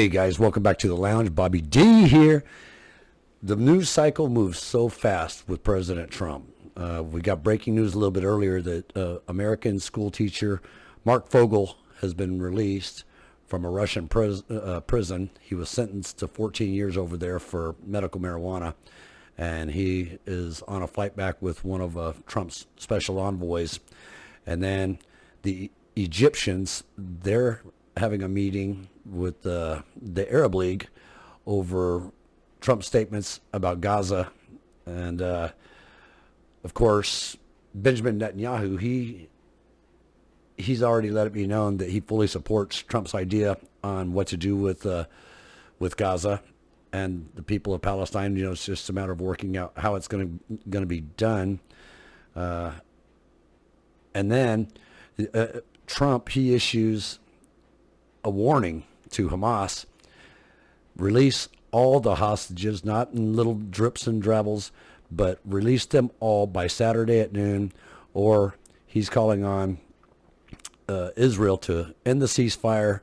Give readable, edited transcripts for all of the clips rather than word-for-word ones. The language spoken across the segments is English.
Hey guys, welcome back to the lounge. Bobby D here. The news cycle moves so fast with President Trump. We got breaking news a little bit earlier that American school teacher Mark Fogel has been released from a Russian prison. He was sentenced to 14 years over there for medical marijuana, and he is on a flight back with one of Trump's special envoys. And then the Egyptians, they're having a meeting with the Arab League over Trump's statements about Gaza. And, of course, Benjamin Netanyahu, he's already let it be known that he fully supports Trump's idea on what to do with Gaza and the people of Palestine. You know, it's just a matter of working out how it's going to be done. And then Trump, he issues a warning to Hamas: release all the hostages, not in little drips and drabbles, but release them all by Saturday at noon, or he's calling on Israel to end the ceasefire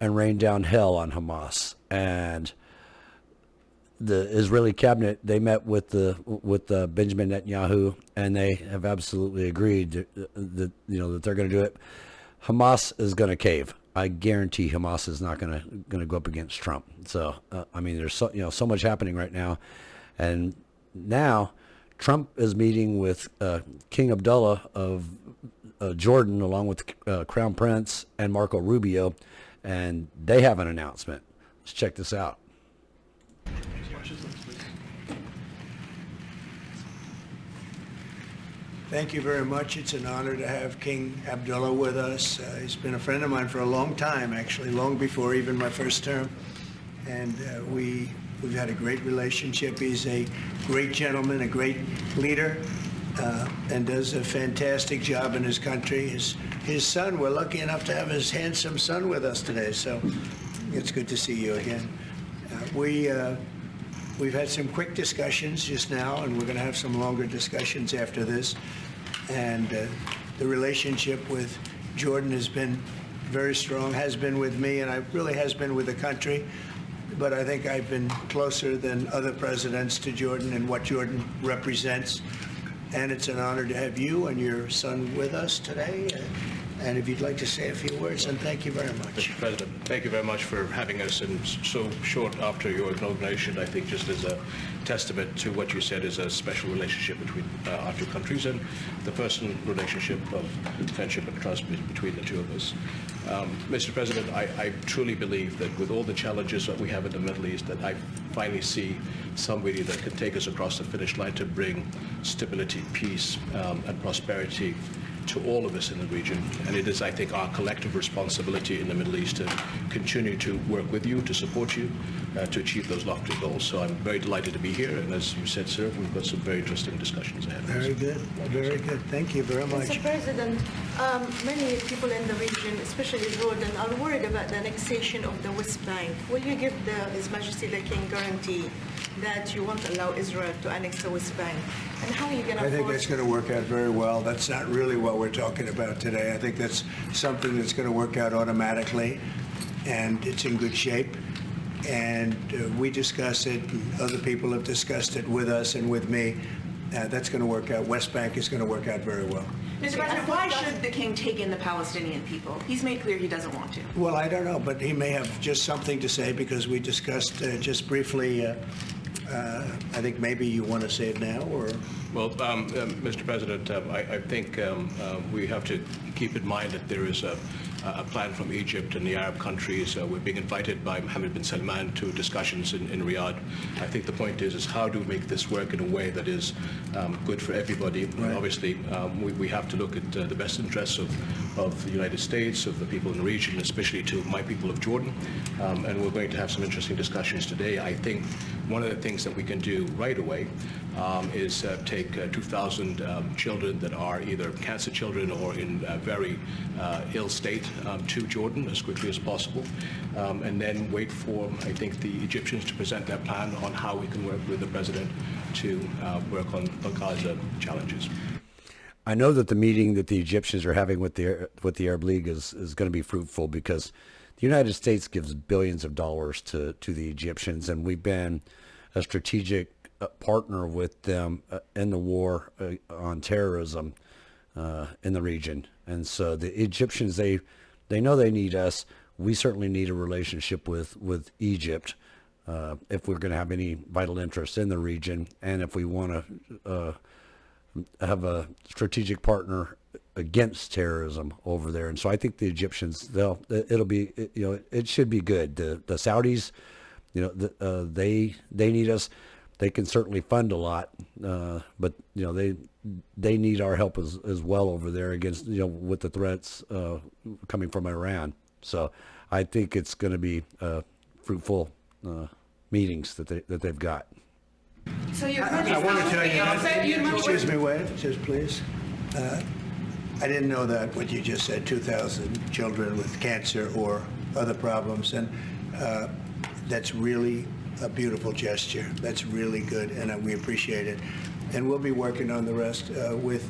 and rain down hell on Hamas. And the Israeli cabinet, they met with Benjamin Netanyahu, and they have absolutely agreed that they're going to do it. Hamas is going to cave. I guarantee Hamas is not going to go up against Trump. So I mean, there's so much happening right now, and now Trump is meeting with King Abdullah of Jordan, along with Crown Prince and Marco Rubio, and they have an announcement. Let's check this out. Thank you very much. It's an honor to have King Abdullah with us. He's been a friend of mine for a long time, actually, long before even my first term. And we've had a great relationship. He's a great gentleman, a great leader, and does a fantastic job in his country. His son, we're lucky enough to have his handsome son with us today, so it's good to see you again. We've had some quick discussions just now, and we're going to have some longer discussions after this. And the relationship with Jordan has been very strong, has been with me, and really has been with the country. But I think I've been closer than other presidents to Jordan and what Jordan represents. And it's an honor to have you and your son with us today. And if you'd like to say a few words, and thank you very much. Mr. President, thank you very much for having us, and so short after your inauguration. I think just as a testament to what you said is a special relationship between our two countries, and the personal relationship of friendship and trust between the two of us. Mr. President, I truly believe that with all the challenges that we have in the Middle East, that I finally see somebody that can take us across the finish line to bring stability, peace, and prosperity to all of us in the region. And it is, I think, our collective responsibility in the Middle East to continue to work with you, to support you, to achieve those lofty goals. So I'm very delighted to be here. And as you said, sir, we've got some very interesting discussions ahead of us. Very good. Very good. Thank you very much. Mr. President, many people in the region, especially Jordan, are worried about the annexation of the West Bank. Will you give His Majesty the King guarantee that you won't allow Israel to annex the West Bank? And how are you going to I think that's going to work out very well. That's not really what we're talking about today. I think that's something that's going to work out automatically, and it's in good shape. And we discuss it, and other people have discussed it with us and with me. That's going to work out. West Bank is going to work out very well. Mr. President, why should the king take in the Palestinian people? He's made clear he doesn't want to. Well, I don't know, but he may have just something to say, because we discussed just briefly. I think maybe you want to say it now, or? Well, Mr. President, I think we have to keep in mind that there is a plan from Egypt and the Arab countries. We're being invited by Mohammed bin Salman to discussions in Riyadh. I think the point is how do we make this work in a way that is good for everybody? Right. Obviously, we have to look at the best interests of the United States, of the people in the region, especially to my people of Jordan. And we're going to have some interesting discussions today. I think one of the things that we can do right away is take 2,000 children that are either cancer children or in a very ill state to Jordan as quickly as possible, and then wait for, I think, the Egyptians to present their plan on how we can work with the president to work on the Gaza challenges. I know that the meeting that the Egyptians are having with the Arab League is going to be fruitful, because the United States gives billions of dollars to the Egyptians, and we've been a strategic partner with them in the war on terrorism in the region. And so the Egyptians, they know they need us. We certainly need a relationship with Egypt if we're going to have any vital interest in the region, and if we want to have a strategic partner against terrorism over there. And so I think the Egyptians, it'll be, it should be good. The Saudis, they need us. They can certainly fund a lot, but they need our help as well over there against with the threats coming from Iran. So I think it's going to be fruitful meetings that they've got. So you're I want to tell you, excuse me, wait, just please. I didn't know that, what you just said, 2,000 children with cancer or other problems, and that's really a beautiful gesture. That's really good, and we appreciate it. And we'll be working on the rest with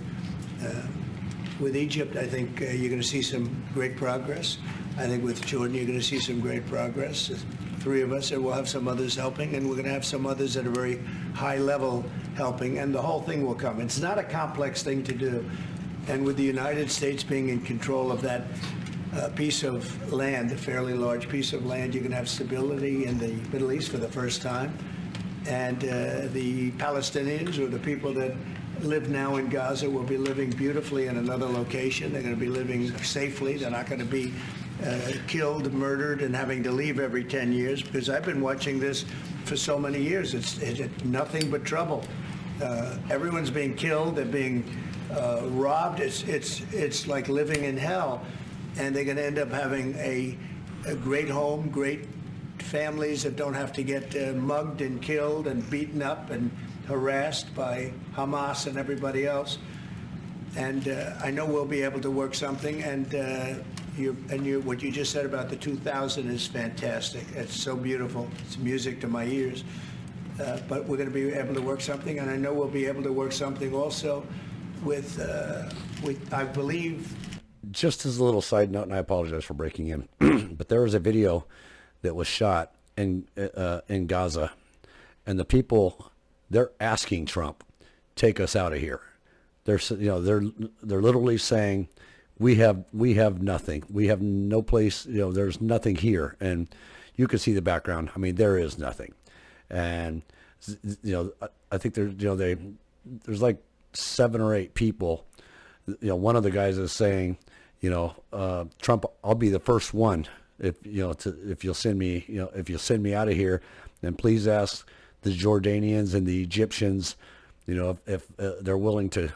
Egypt. I think you're going to see some great progress. I think with Jordan, you're going to see some great progress. 3 of us, and we'll have some others helping, and we're going to have some others at a very high level helping, and the whole thing will come. It's not a complex thing to do. And with the United States being in control of that piece of land, a fairly large piece of land, you're going to have stability in the Middle East for the first time. And the Palestinians, or the people that live now in Gaza, will be living beautifully in another location. They're going to be living safely. They're not going to be killed, murdered, and having to leave every 10 years, because I've been watching this for so many years. It's nothing but trouble. Everyone's being killed. They're being robbed. It's like living in hell. And they're going to end up having a great home, great families that don't have to get mugged and killed and beaten up and harassed by Hamas and everybody else. And I know we'll be able to work something. And what you just said about the 2,000 is fantastic. It's so beautiful. It's music to my ears. But we're going to be able to work something, and I know we'll be able to work something also with I believe. Just as a little side note, and I apologize for breaking in, but there was a video that was shot in Gaza, and the people, they're asking Trump, take us out of here. They're literally saying, we have nothing. We have no place. There's nothing here, and you can see the background. I mean, there is nothing, and I think there's like 7 or 8 people. One of the guys is saying, Trump, I'll be the first one if you'll send me out of here, then please ask the Jordanians and the Egyptians, if they're willing to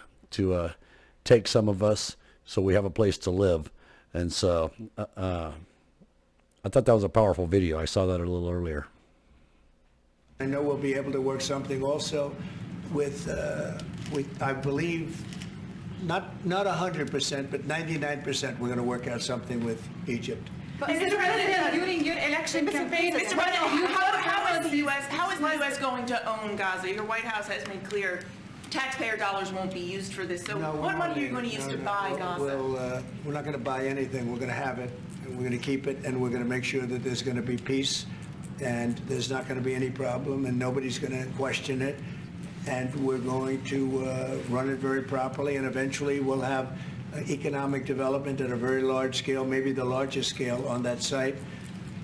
take some of us so we have a place to live. And so I thought that was a powerful video. I saw that a little earlier. I know we'll be able to work something also with I believe, not 100%, but 99%, we're going to work out something with Egypt. But Mr. President, during your election campaign, Mr. President, how is the U.S. going to own Gaza? Your White House has made clear taxpayer dollars won't be used for this. So what money are you going to use to buy Gaza? We're not going to buy anything. We're going to have it, and we're going to keep it, and we're going to make sure that there's going to be peace, and there's not going to be any problem, and nobody's going to question it. And we're going to run it very properly, and eventually we'll have economic development at a very large scale, maybe the largest scale on that site.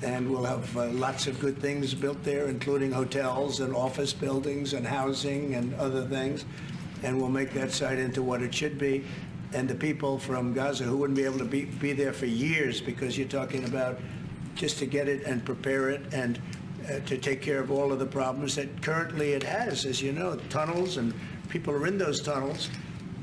And we'll have lots of good things built there, including hotels and office buildings and housing and other things. And we'll make that site into what it should be. And the people from Gaza who wouldn't be able to be there for years, because you're talking about just to get it and prepare it and to take care of all of the problems that currently it has, as you know, tunnels, and people are in those tunnels,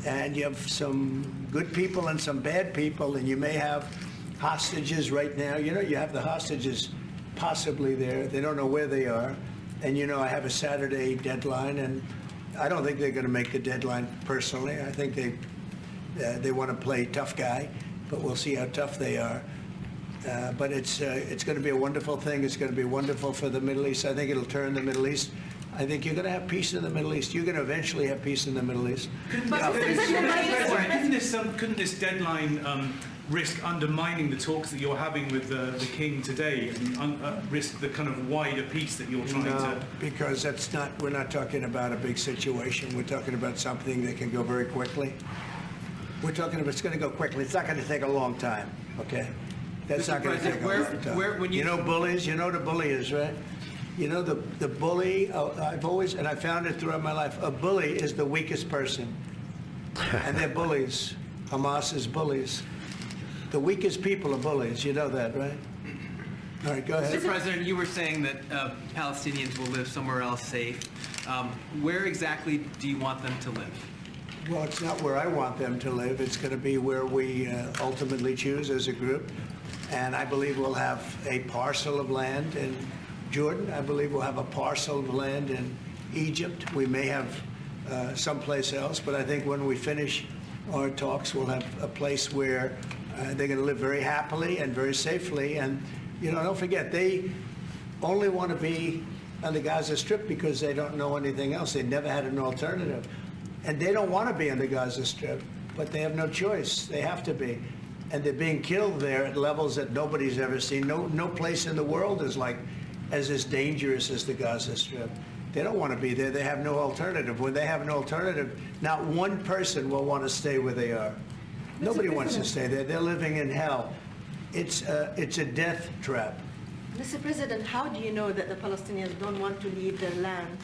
and you have some good people and some bad people, and you may have hostages right now. You have the hostages possibly there. They don't know where they are. And I have a Saturday deadline, and I don't think they're going to make the deadline personally. I think they want to play tough guy, but we'll see how tough they are. But it's going to be a wonderful thing. It's going to be wonderful for the Middle East. I think it'll turn the Middle East. I think you're going to have peace in the Middle East. You're going to eventually have peace in the Middle East. Couldn't this deadline risk undermining the talks that you're having with the King today, and risk the kind of wider peace that you're trying to? Because that's not. We're not talking about a big situation. We're talking about something that can go very quickly. We're talking about it's going to go quickly. It's not going to take a long time. Okay, that's not going to take a long time. You know bullies. You know what a bully is, right? You know the bully. I've always, and I found it throughout my life. A bully is the weakest person, and they're bullies. Hamas is bullies. The weakest people are bullies. You know that, right? All right, go ahead. Mr. President, you were saying that Palestinians will live somewhere else safe. Where exactly do you want them to live? Well, it's not where I want them to live. It's going to be where we ultimately choose as a group. And I believe we'll have a parcel of land in Jordan. I believe we'll have a parcel of land in Egypt. We may have someplace else. But I think when we finish our talks, we'll have a place where they're going to live very happily and very safely. And, you know, don't forget, they only want to be on the Gaza Strip because they don't know anything else. They never had an alternative. And they don't want to be on the Gaza Strip, but they have no choice. They have to be. And they're being killed there at levels that nobody's ever seen. No place in the world is like as dangerous as the Gaza Strip. They don't want to be there. They have no alternative. When they have an alternative, not one person will want to stay where they are. Nobody wants to stay there. They're living in hell. It's a death trap. Mr. President, how do you know that the Palestinians don't want to leave their land?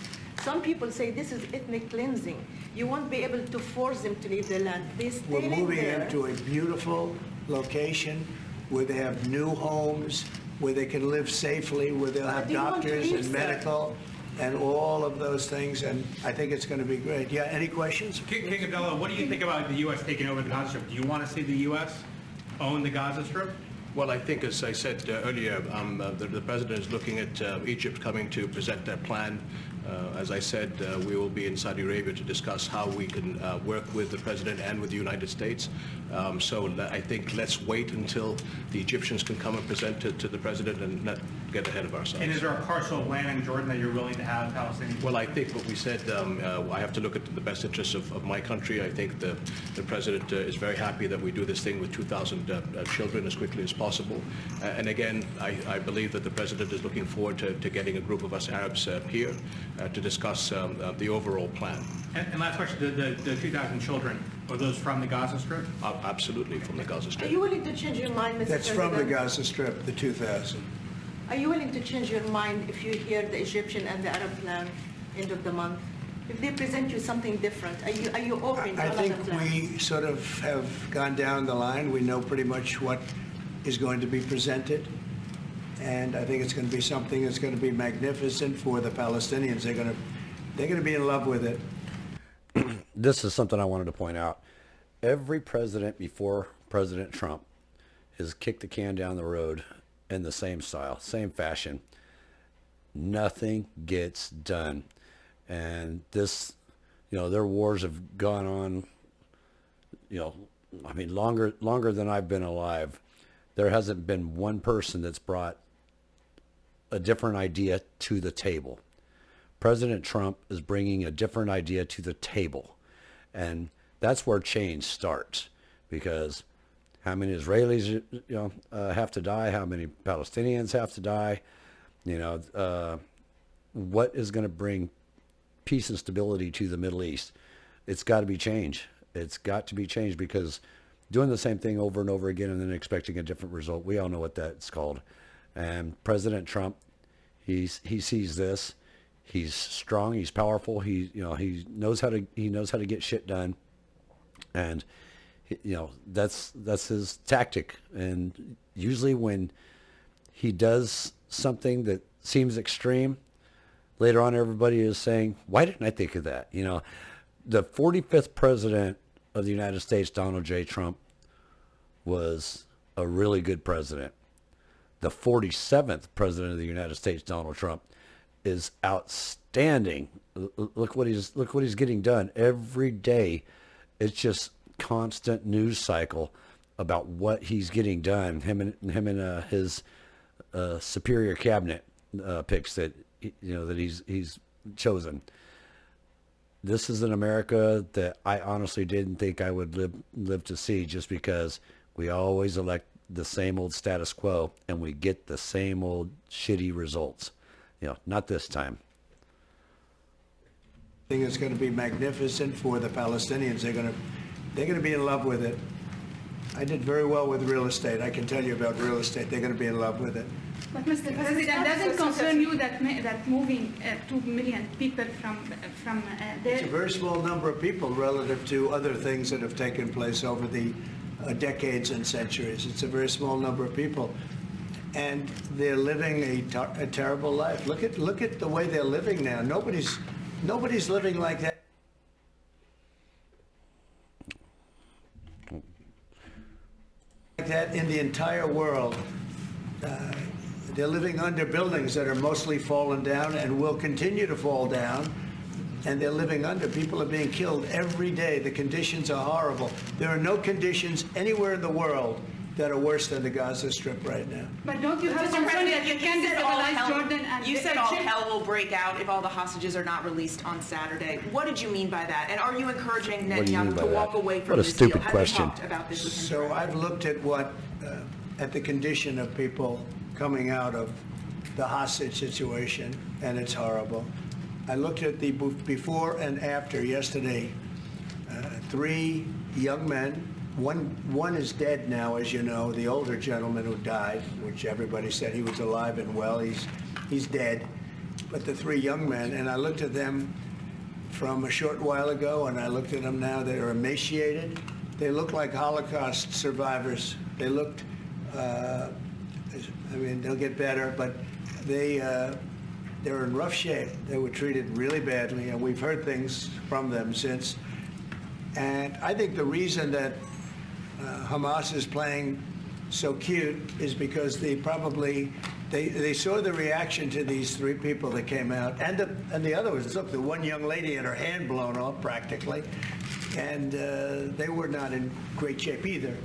Some people say this is ethnic cleansing. You won't be able to force them to leave their land. We're moving them to a beautiful location where they have new homes, where they can live safely, where they'll have doctors and medical and all of those things. And I think it's going to be great. Yeah, any questions? King Abdullah, what do you think about the U.S. taking over the Gaza Strip? Do you want to see the U.S. own the Gaza Strip? Well, I think, as I said earlier, the president is looking at Egypt coming to present their plan. As I said, we will be in Saudi Arabia to discuss how we can work with the president and with the United States. So I think let's wait until the Egyptians can come and present it to the president and not get ahead of ourselves. And is there a parcel of land in Jordan that you're willing to have Palestinians? Well, I think what we said, I have to look at the best interests of my country. I think the president is very happy that we do this thing with 2,000 children as quickly as possible. And again, I believe that the president is looking forward to getting a group of us Arabs here to discuss the overall plan. And last question, the 2,000 children, are those from the Gaza Strip? Absolutely, from the Gaza Are Strip. you willing to change your mind, Mr. That's President? from the Gaza Strip, the 2,000. Are you willing to change your mind if you hear the Egyptian and the Arab plan end of the month? If they present you something different, are you open to I another think plan? we sort of have gone down the line. We know pretty much what is going to be presented. And I think it's going to be something that's going to be magnificent for the Palestinians. They're going to be in love with it. This is something I wanted to point out. Every president before President Trump has kicked the can down the road in the same style, same fashion. Nothing gets done. And this, their wars have gone on, longer than I've been alive. There hasn't been one person that's brought a different idea to the table. President Trump is bringing a different idea to the table. And that's where change starts, because how many Israelis, have to die? How many Palestinians have to die? What is going to bring peace and stability to the Middle East? It's got to be change. It's got to be changed, because doing the same thing over and over again and then expecting a different result, we all know what that's called. And President Trump, he sees this. He's strong. He's powerful. He knows how to get shit done, and that's his tactic. And usually when he does something that seems extreme, later on everybody is saying, "Why didn't I think of that?" The 45th president of the United States, Donald J. Trump, was a really good president. The 47th president of the United States, Donald Trump, is outstanding. Look what he's getting done every day. It's just constant news cycle about what he's getting done. Him and his superior cabinet picks that that he's chosen. This is an America that I honestly didn't think I would live to see, just because we always elect the same old status quo and we get the same old shitty results. Not this time. I think it's going to be magnificent for the Palestinians. They're going to be in love with it. I did very well with real estate. I can tell you about real estate. They're going to be in love with it. But Mr. President, does it concern you that moving 2 million people from there? It's a very small number of people relative to other things that have taken place over the decades and centuries. It's a very small number of people, and they're living a terrible life. Look at the way they're living now. Nobody's living like that. Like that in the entire world. They're living under buildings that are mostly fallen down and will continue to fall down. And they're living under. People are being killed every day. The conditions are horrible. There are no conditions anywhere in the world that are worse than the Gaza Strip right now. But don't you have concern that you can destabilize Jordan and You said all Egypt? hell will break out if all the hostages are not released on Saturday. What did you mean by that? And are you encouraging What do you mean Netanyahu by to that? walk away from What a this deal? stupid question. Have you talked about this with him? So I've looked at at the condition of people coming out of the hostage situation, and it's horrible. I looked at the before and after yesterday. 3 young men. One is dead now, as you know, the older gentleman who died, which everybody said he was alive and well. He's dead. But the 3 young men, and I looked at them from a short while ago, and I looked at them now. They're emaciated. They look like Holocaust survivors. They looked, they'll get better, but they're in rough shape. They were treated really badly, and we've heard things from them since. And I think the reason that Hamas is playing so cute is because they saw the reaction to these 3 people that came out, and the other was, look, the one young lady had her hand blown off practically, and they were not in great shape either.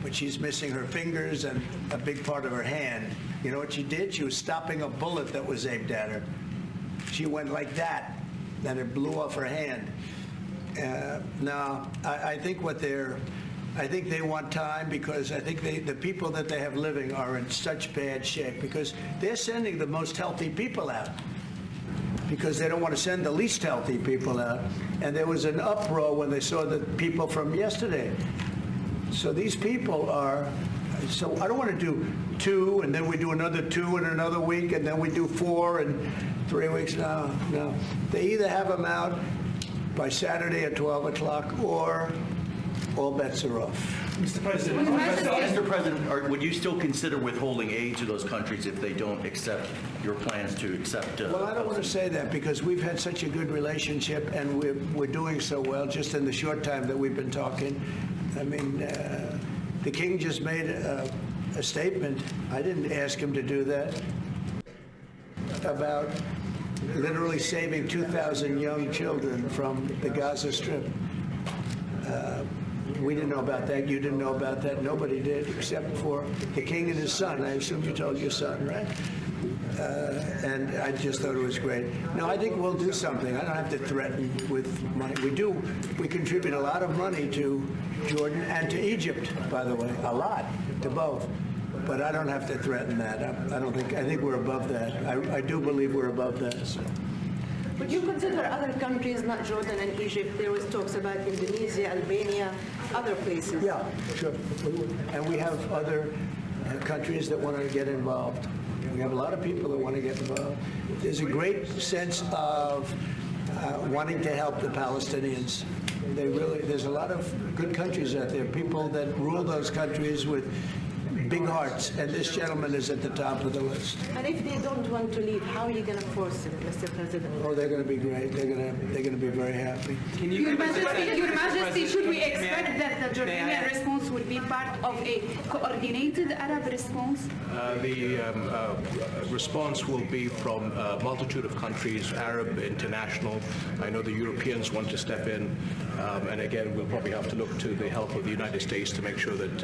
But she's missing her fingers and a big part of her hand. You know what she did? She was stopping a bullet that was aimed at her. She went like that, and it blew off her hand. Now, I think they want time, because I think the people that they have living are in such bad shape, because they're sending the most healthy people out, because they don't want to send the least healthy people out. And there was an uproar when they saw the people from yesterday. So these people are, so I don't want to do 2 and then we do another 2 in another week and then we do 4 in 3 weeks. No. They either have them out by Saturday at 12 o'clock or all bets are off. Mr. President, Mr. President, would you still consider withholding aid to those countries if they don't accept your plans to accept? Well, I don't want to say that, because we've had such a good relationship and we're doing so well just in the short time that we've been talking. I mean, the King just made a statement. I didn't ask him to do that, about literally saving 2,000 young children from the Gaza Strip. We didn't know about that. You didn't know about that. Nobody did, except for the King and his son. I assume you told your son, right? And I just thought it was great. No, I think we'll do something. I don't have to threaten with money. We contribute a lot of money to Jordan and to Egypt, by the way, a lot, to both. But I don't have to threaten that. I think we're above that. I do believe we're above that. Would you consider other countries, not Jordan and Egypt? There was talks about Indonesia, Albania, other places. Yeah, sure. And we have other countries that want to get involved. We have a lot of people that want to get involved. There's a great sense of wanting to help the Palestinians. There's a lot of good countries out there, people that rule those countries with big hearts, and this gentleman is at the top of the list. And if they don't want to leave, how are you going to force them, Mr. President? Oh, they're going to be great. They're going to be very happy. Your Majesty, should we expect that the Jordanian response will be part of a coordinated Arab response? The response will be from a multitude of countries, Arab, international. I know the Europeans want to step in, and again, we'll probably have to look to the help of the United States to make sure that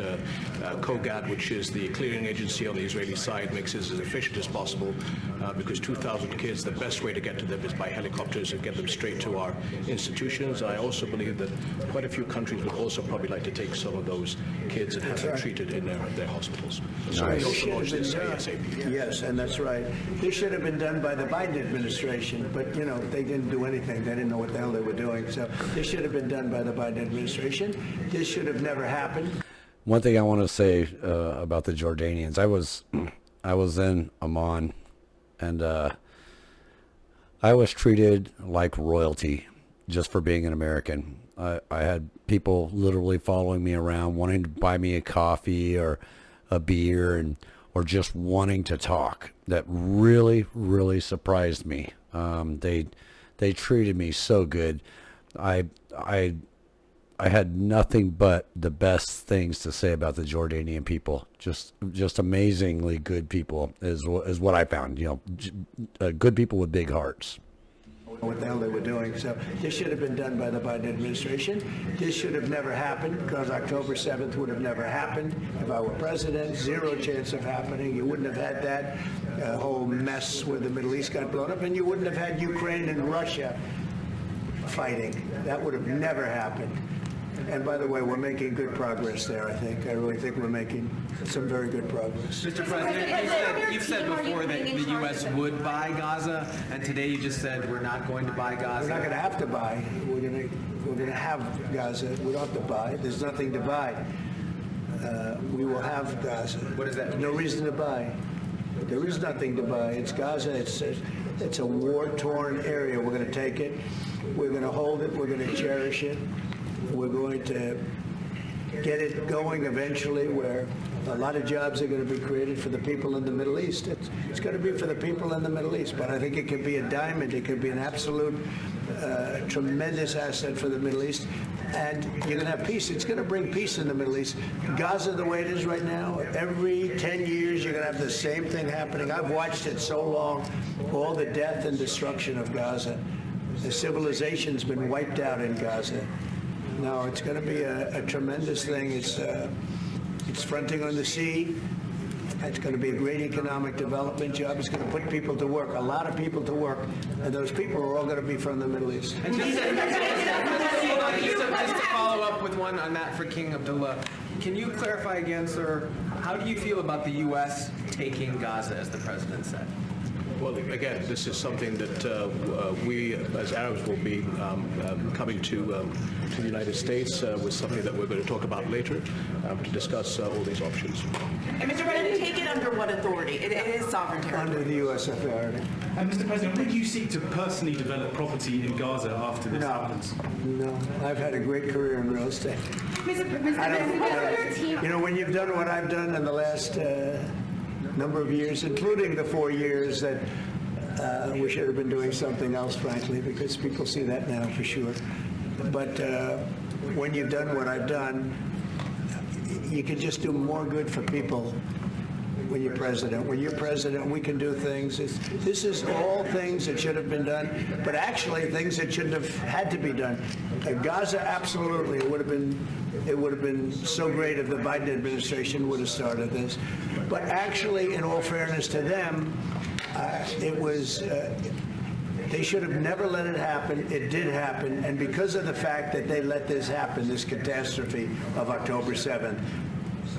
COGAD, which is is the clearing agency on the Israeli side makes it as efficient as possible because 2,000 kids, the best way to get to them is by helicopters and get them straight to our institutions. I also believe that quite a few countries would also probably like to take some of those kids and have them treated in their hospitals. So we also launch this ASAP. Yes, and that's right. This should have been done by the Biden administration, but, you know, they didn't do anything. They didn't know what the hell they were doing. So this should have been done by the Biden administration. This should have never happened. One thing I want to say about the Jordanians, I was in Amman, and I was treated like royalty just for being an American. I had people literally following me around, wanting to buy me a coffee or a beer, or just wanting to talk. That really, really surprised me. They treated me so good. I had nothing but the best things to say about the Jordanian people. Just amazingly good people is what I found. You know, good people with big hearts. What the hell they were doing. So this should have been done by the Biden administration. This should have never happened because October 7th would have never happened if I were president. Zero chance of happening. You wouldn't have had that whole mess where the Middle East got blown up, and you wouldn't have had Ukraine and Russia fighting. That would have never happened. And by the way, we're making good progress there, I think. I really think we're making some very good progress. Mr. President, you've said before that the U.S. would buy Gaza, and today you just said we're not going to buy Gaza. We're not going to have to buy. We're going to have Gaza. We don't have to buy. There's nothing to buy. We will have Gaza. What does that mean? No reason to buy. There is nothing to buy. It's Gaza. It's a war-torn area. We're going to take it. We're going to hold it. We're going to cherish it. We're going to get it going eventually where a lot of jobs are going to be created for the people in the Middle East. It's going to be for the people in the Middle East, but I think it could be a diamond. It could be an absolute tremendous asset for the Middle East. And you're going to have peace. It's going to bring peace in the Middle East. Gaza, the way it is right now, every 10 years you're going to have the same thing happening. I've watched it so long, all the death and destruction of Gaza. The civilization's been wiped out in Gaza. No, it's going to be a tremendous thing. It's fronting on the sea. It's going to be a great economic development job. It's going to put people to work, a lot of people to work, and those people are all going to be from the Middle East. And just to follow up with one on that for King Abdullah, can you clarify again, sir, how do you feel about the U.S. taking Gaza, as the president said? Well, again, this is something that we, as Arabs, will be coming to the United States with something that we're going to talk about later to discuss all these options. And Mr. President, take it under what authority? It is sovereign territory. Under the U.S. authority. And Mr. President, would you seek to personally develop property in Gaza after this happens? No, I've had a great career in real estate. Mr. President, You know, when you've done what I've done in the last number of years, including the 4 years that we should have been doing something else, frankly, because people see that now for sure. But when you've done what I've done, you can just do more good for people when you're president. When you're president, we can do things. This is all things that should have been done, but actually things that shouldn't have had to be done. Gaza, absolutely, it would have been so great if the Biden administration would have started this. But actually, in all fairness to them, they should have never let it happen. It did happen, and because of the fact that they let this happen, this catastrophe of October 7th,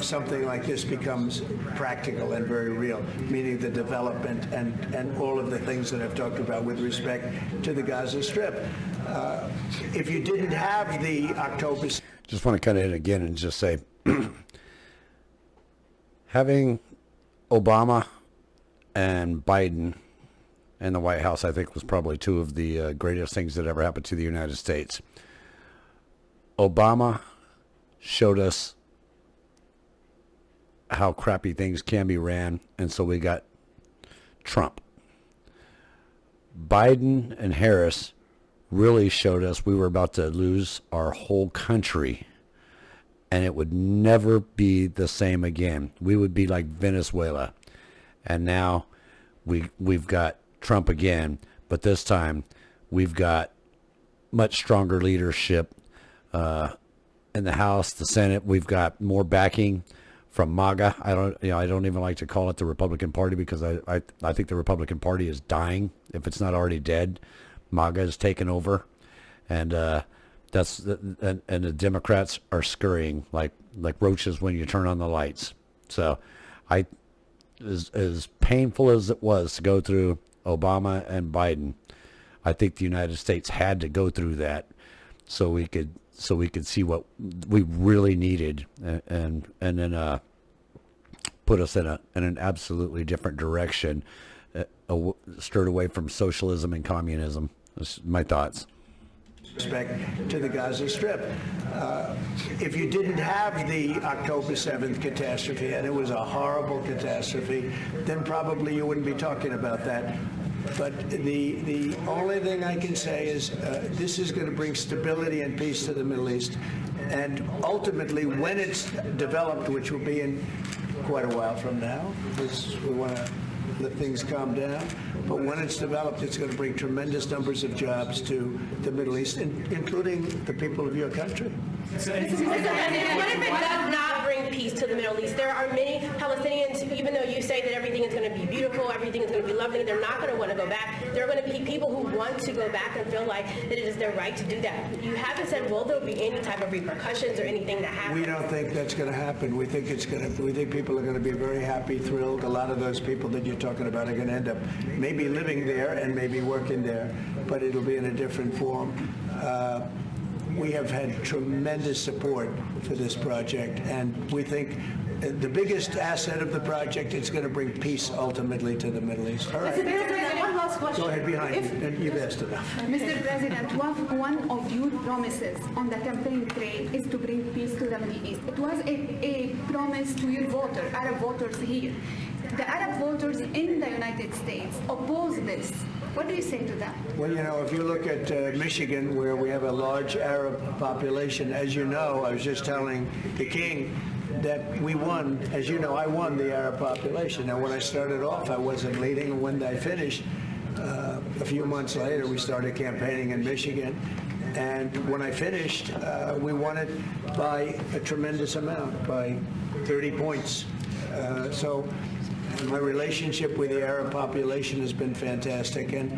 something like this becomes practical and very real, meaning the development and all of the things that I've talked about with respect to the Gaza Strip. If you didn't have the October... Just want to cut in again and just say, having Obama and Biden in the White House, I think, was probably two of the greatest things that ever happened to the United States. Obama showed us how crappy things can be ran, and so we got Trump. Biden and Harris really showed us we were about to lose our whole country, and it would never be the same again. We would be like Venezuela. And now we've got Trump again, but this time we've got much stronger leadership in the House, the Senate. We've got more backing from MAGA. I don't even like to call it the Republican Party because I think the Republican Party is dying if it's not already dead. MAGA has taken over, and and the Democrats are scurrying like roaches when you turn on the lights. So, as painful as it was to go through Obama and Biden, I think the United States had to go through that so we could see what we really needed, and then put us in an absolutely different direction, stirred away from socialism and communism. That's my thoughts. Respect to the Gaza Strip. If you didn't have the October 7th catastrophe, and it was a horrible catastrophe, then probably you wouldn't be talking about that. But the only thing I can say is this is going to bring stability and peace to the Middle East. And ultimately, when it's developed, which will be in quite a while from now, because we want to let things calm down. But when it's developed, it's going to bring tremendous numbers of jobs to the Middle East, including the people of your country. What if it does not bring peace to the Middle East? There are many Palestinians, even though you say that everything is going to be beautiful, everything is going to be lovely, they're not going to want to go back. There are going to be people who want to go back and feel like that it is their right to do that. You haven't said, will there be any type of repercussions or anything that happens? We don't think that's going to happen. We think people are going to be very happy, thrilled. A lot of those people that you're talking about are going to end up maybe living there and maybe working there, but it'll be in a different form. We have had tremendous support for this project, and we think the biggest asset of the project is going to bring peace ultimately to the Middle East. All right. Mr. President, one last question. Go ahead behind you. You've asked enough. Mr. President, one of your promises on the campaign trail is to bring peace to the Middle East. It was a promise to your voters, Arab voters here. The Arab voters in the United States oppose this. What do you say to that? Well, if you look at Michigan, where we have a large Arab population, as you know, I was just telling the King that we won. As you know, I won the Arab population. Now, when I started off, I wasn't leading, and when I finished, a few months later, we started campaigning in Michigan. And when I finished, we won it by a tremendous amount, by 30 points. So my relationship with the Arab population has been fantastic, and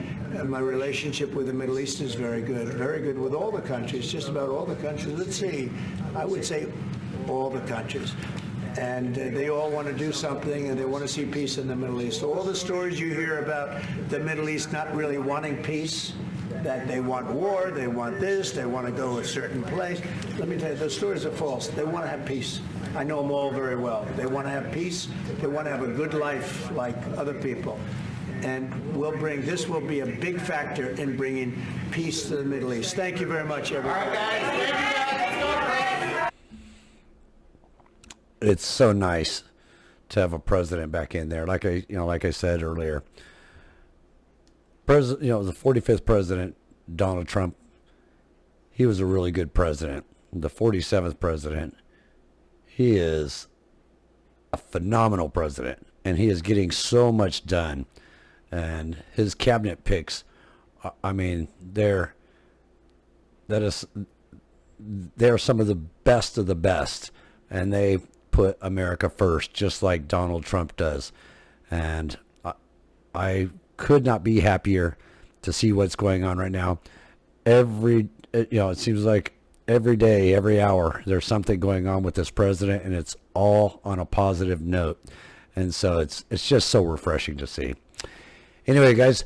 my relationship with the Middle East is very good with all the countries, just about all the countries. Let's see, I would say all the countries. And they all want to do something, and they want to see peace in the Middle East. All the stories you hear about the Middle East not really wanting peace, that they want war, they want this, they want to go a certain place. Let me tell you, those stories are false. They want to have peace. I know them all very well. They want to have peace. They want to have a good life like other people. And this will be a big factor in bringing peace to the Middle East. Thank you very much, everybody. All right, guys. Thank you, guys. It's so nice to have a president back in there. Like I said earlier, the 45th president, Donald Trump, he was a really good president. The 47th president, he is a phenomenal president, and he is getting so much done. And his cabinet picks, they're some of the best, and they put America first, just like Donald Trump does. And I could not be happier to see what's going on right now. It seems like every day, every hour, there's something going on with this president, and it's all on a positive note. And so it's just so refreshing to see. Anyway, guys,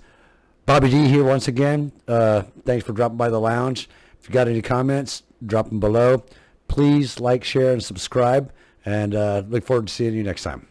Bobby D here once again. Thanks for dropping by the lounge. If you got any comments, drop them below. Please like, share, and subscribe. And look forward to seeing you next time.